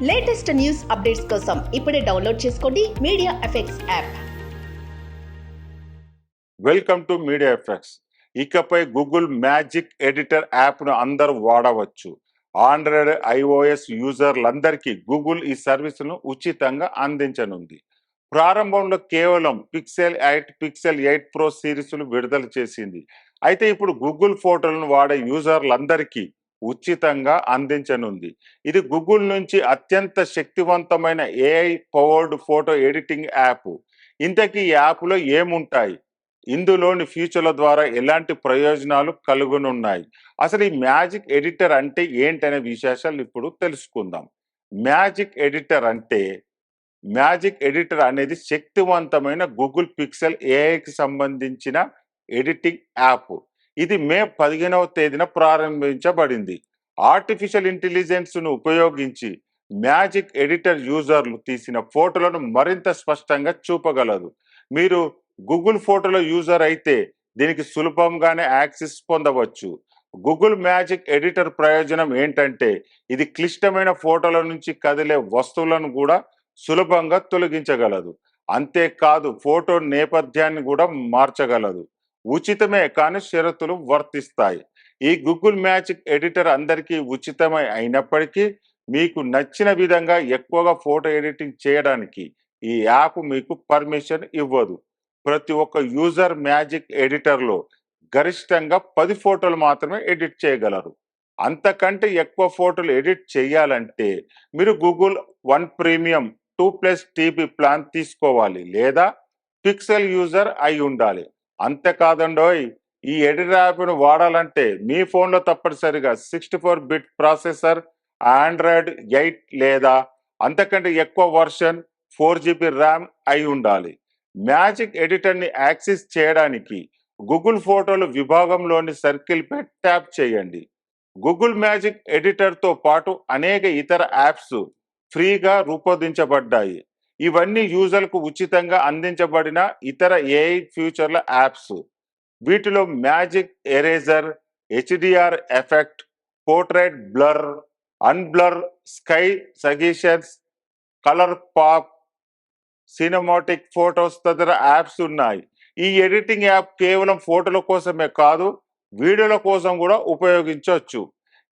Latest news updates కోసం ఇప్పుడే download చేసుకోండి media effects app. Welcome to media effects. ఇకపై గూగుల్ మ్యాజిక్ ఎడిటర్ యాప్ను అందరూ వాడవచ్చు. ఆండ్రాయిడ్, ఐఓఎస్ యూజర్లందరికీ గూగుల్ ఈ సర్వీసును ఉచితంగా అందించనుంది. ప్రారంభంలో కేవలం పిక్సెల్ 8, పిక్సెల్ 8 ప్రో సిరీస్లు విడుదల చేసింది. అయితే ఇప్పుడు గూగుల్ ఫోటోలను వాడే యూజర్లందరికీ ఉచితంగా అందించనుంది. ఇది గూగుల్ నుంచి అత్యంత శక్తివంతమైన AI powered photo editing app. ఇంతకీ ఈ యాప్లో ఏముంటాయి, ఇందులోని ఫీచర్ల ద్వారా ఎలాంటి ప్రయోజనాలు కలుగునున్నాయి, అసలు ఈ మ్యాజిక్ ఎడిటర్ అంటే ఏంటనే విశేషాలు ఇప్పుడు తెలుసుకుందాం. మ్యాజిక్ ఎడిటర్ అనేది శక్తివంతమైన గూగుల్ పిక్సెల్ ఏఐకి సంబంధించిన ఎడిటింగ్ యాప్. ఇది మే 15వ తేదీన ప్రారంభించబడింది. ఆర్టిఫిషియల్ ఇంటెలిజెన్స్ను ఉపయోగించి మ్యాజిక్ ఎడిటర్ యూజర్లు తీసిన ఫోటోలను మరింత స్పష్టంగా చూపగలదు. మీరు గూగుల్ ఫోటోలో యూజర్ అయితే దీనికి సులభంగానే యాక్సెస్ పొందవచ్చు. గూగుల్ మ్యాజిక్ ఎడిటర్ ప్రయోజనం ఏంటంటే ఇది క్లిష్టమైన ఫోటోల నుంచి కదిలే వస్తువులను కూడా సులభంగా తొలగించగలదు. అంతేకాదు ఫోటో నేపథ్యాన్ని కూడా మార్చగలదు. ఉచితమే కానీ షరతులు వర్తిస్తాయి. ఈ గూగుల్ మ్యాజిక్ ఎడిటర్ అందరికీ ఉచితమే అయినప్పటికీ మీకు నచ్చిన విధంగా ఎక్కువగా ఫోటో ఎడిటింగ్ చేయడానికి ఈ యాప్ మీకు పర్మిషన్ ఇవ్వదు. ప్రతి ఒక్క యూజర్ మ్యాజిక్ ఎడిటర్లో గరిష్టంగా 10 ఫోటోలు మాత్రమే ఎడిట్ చేయగలరు. అంతకంటే ఎక్కువ ఫోటోలు ఎడిట్ చేయాలంటే మీరు Google one premium 2+ TB plan తీసుకోవాలి, లేదా పిక్సెల్ యూజర్ అయి ఉండాలి. అంతేకాదండోయ్, ఈ ఎడిటర్ యాప్ను వాడాలంటే మీ ఫోన్లో తప్పనిసరిగా 64-బిట్ ప్రాసెసర్, ఆండ్రాయిడ్ 8 లేదా అంతకంటే ఎక్కువ వర్షన్, 4GB ర్యామ్ అయి ఉండాలి. మ్యాజిక్ ఎడిటర్ని యాక్సెస్ చేయడానికి గూగుల్ ఫోటోలు విభాగంలోని సర్కిల్పై ట్యాప్ చేయండి. గూగుల్ మ్యాజిక్ ఎడిటర్తో పాటు అనేక ఇతర యాప్స్ ఫ్రీగా రూపొందించబడ్డాయి. ఇవన్నీ యూజర్లకు ఉచితంగా అందించబడిన ఇతర ఏఐ ఫ్యూచర్ల యాప్స్. వీటిలో magic eraser, HDR effect, portrait blur, unblur, sky suggestions, colour pop, cinematic photos తదితర యాప్స్ ఉన్నాయి. ఈ ఎడిటింగ్ యాప్ కేవలం ఫోటోల కోసమే కాదు, వీడియోల కోసం కూడా ఉపయోగించవచ్చు.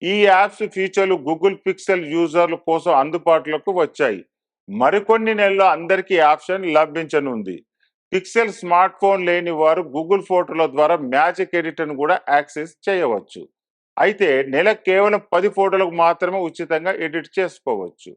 ఈ యాప్స్ ఫీచర్లు గూగుల్ పిక్సెల్ యూజర్ల కోసం అందుబాటులోకి వచ్చాయి. మరికొన్ని నెలల్లో అందరికీ ఆప్షన్ లభించనుంది. పిక్సెల్ స్మార్ట్ ఫోన్ లేని వారు గూగుల్ ఫోటోల ద్వారా మ్యాజిక్ ఎడిటర్ను కూడా యాక్సెస్ చేయవచ్చు. అయితే నెల కేవలం 10 ఫోటోలకు మాత్రమే ఉచితంగా ఎడిట్ చేసుకోవచ్చు.